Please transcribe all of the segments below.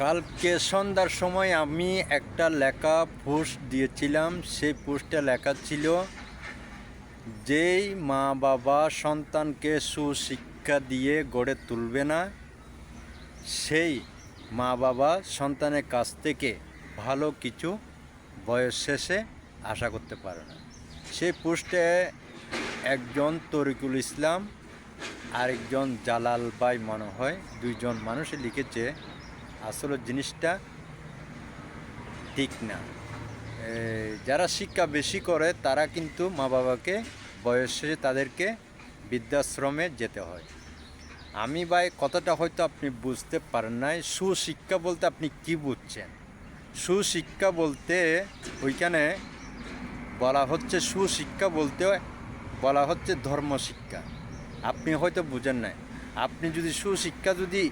কালকে সন্ধ্যার সময় আমি একটা লেখা পোস্ট দিয়েছিলাম। সেই পোস্টে লেখা ছিল, যেই মা বাবা সন্তানকে সুশিক্ষা দিয়ে গড়ে তুলবে না, সেই মা বাবা সন্তানের কাছ থেকে ভালো কিছু বয়স শেষে আশা করতে পারে না। সেই পোস্টে একজন তরিকুল ইসলাম আরেকজন জালাল ভাই মনে হয়, দুইজন মানুষে লিখেছে আসলে জিনিসটা ঠিক না। যারা শিক্ষা বেশি করে তারা কিন্তু মা বাবাকে বয়স শেষে তাদেরকে বৃদ্ধাশ্রমে যেতে হয়। আমি ভাই কথাটা হয়তো আপনি বুঝতে পারেন নাই। সুশিক্ষা বলতে আপনি কি বুঝছেন? সুশিক্ষা বলতে ওইখানে বলা হচ্ছে, সুশিক্ষা বলতে বলা হচ্ছে ধর্মশিক্ষা। আপনি হয়তো বুঝেন নাই। আপনি যদি সুশিক্ষা যদি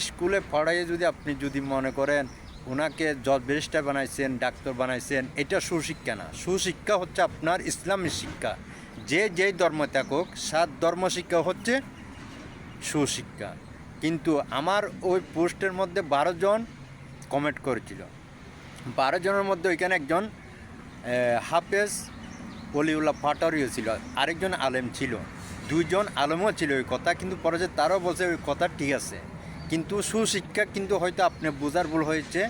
স্কুলে পড়াইয়ে যদি আপনি যদি মনে করেন ওনাকে জজ ব্যারিস্টার বানাইছেন, ডাক্তার বানাইছেন, এটা সুশিক্ষা না। সুশিক্ষা হচ্ছে আপনার ইসলামী শিক্ষা। যে যেই ধর্ম থাকুক, সাত ধর্মশিক্ষা হচ্ছে সুশিক্ষা। কিন্তু আমার ওই পোস্টের মধ্যে 12 জন কমেন্ট করেছিল। 12 জনের মধ্যে ওইখানে একজন হাফেজ অলিউল্লাহ পাটোয়ারিও ছিল, আরেকজন আলেম ছিল, দুইজন আলেমও ছিল ওই কথা। কিন্তু পরে যে তারাও বলছে ওই কথা ঠিক আছে, কিন্তু সুশিক্ষা কিন্তু হয়তো আপনি বোঝার ভুল হয়েছে।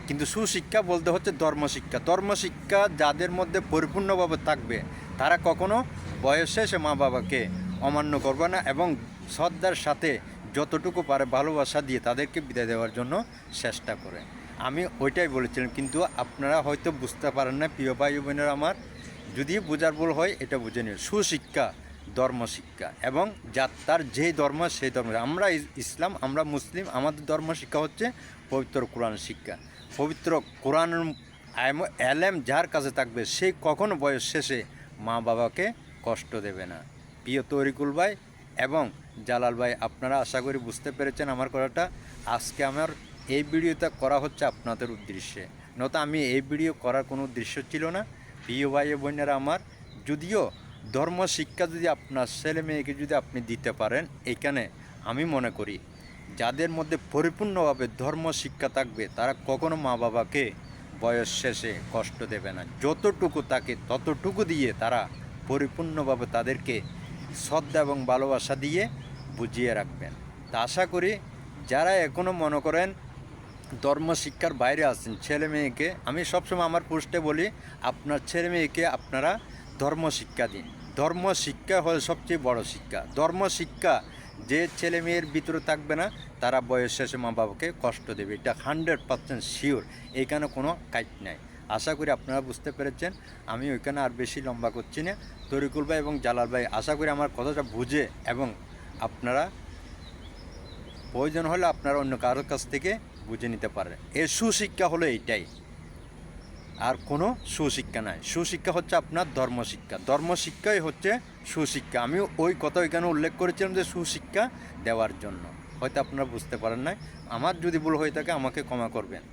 কিন্তু সুশিক্ষা বলতে হচ্ছে ধর্মশিক্ষা। ধর্মশিক্ষা যাদের মধ্যে পরিপূর্ণভাবে থাকবে তারা কখনো বয়সে সে মা বাবাকে অমান্য করবে না এবং শ্রদ্ধার সাথে যতটুকু পারে ভালোবাসা দিয়ে তাদেরকে বিদায় দেওয়ার জন্য চেষ্টা করে। আমি ওইটাই বলেছিলাম, কিন্তু আপনারা হয়তো বুঝতে পারেন না। প্রিয় ভাই বোনেরা আমার, যদি বোঝার ভুল হয় এটা বুঝে নিন। সুশিক্ষা ধর্মশিক্ষা, এবং তার যেই ধর্ম সেই ধর্ম। আমরা ইসলাম, আমরা মুসলিম, আমাদের ধর্মশিক্ষা হচ্ছে পবিত্র কোরআন শিক্ষা। পবিত্র কোরআন এলেম যার কাছে থাকবে সেই কখনো বয়স শেষে মা বাবাকে কষ্ট দেবে না। প্রিয় তরিকুল ভাই এবং জালাল ভাই, আপনারা আশা করি বুঝতে পেরেছেন আমার কথাটা। আজকে আমার এই ভিডিওটা করা হচ্ছে আপনাদের উদ্দেশ্যে, নয়তো আমি এই ভিডিও করার কোনো উদ্দেশ্য ছিল না। প্রিয় ভাই বোনেরা আমার, যদিও ধর্মশিক্ষা যদি আপনার ছেলে মেয়েকে যদি আপনি দিতে পারেন, এখানে আমি মনে করি যাদের মধ্যে পরিপূর্ণভাবে ধর্মশিক্ষা থাকবে তারা কখনো মা বাবাকে বয়স শেষে কষ্ট দেবে না। যতটুকু তাকে ততটুকু দিয়ে তারা পরিপূর্ণভাবে তাদেরকে শ্রদ্ধা এবং ভালোবাসা দিয়ে বুঝিয়ে রাখবেন। তা আশা করি যারা এখনও মনে করেন ধর্মশিক্ষার বাইরে আছেন, ছেলে মেয়েকে আমি সবসময় আমার পোস্টে বলি, আপনার ছেলে মেয়েকে আপনারা ধর্মশিক্ষা দিন। ধর্মশিক্ষা হল সবচেয়ে বড় শিক্ষা। ধর্মশিক্ষা যে ছেলে মেয়ের ভিতরে থাকবে না তারা বয়স শেষে মা বাবাকে কষ্ট দেবে, এটা 100% শিওর। এইখানে কোনো কাজ নাই। আশা করি আপনারা বুঝতে পেরেছেন। আমি ওইখানে আর বেশি লম্বা করছি না। তরিকুল ভাই এবং জালাল ভাই, আশা করি আমার কথাটা বুঝে এবং আপনারা প্রয়োজন হলে আপনারা অন্য কারোর কাছ থেকে বুঝে নিতে পারেন। এর সুশিক্ষা হলো এইটাই, আর কোনো সুশিক্ষা নাই। সুশিক্ষা হচ্ছে আপনার ধর্মশিক্ষা। ধর্মশিক্ষাই হচ্ছে সুশিক্ষা। আমি ওই কথা ওইখানে উল্লেখ করেছিলাম যে সুশিক্ষা দেওয়ার জন্য। হয়তো আপনারা বুঝতে পারেন নাই। আমার যদি ভুল হয়ে থাকে আমাকে ক্ষমা করবেন।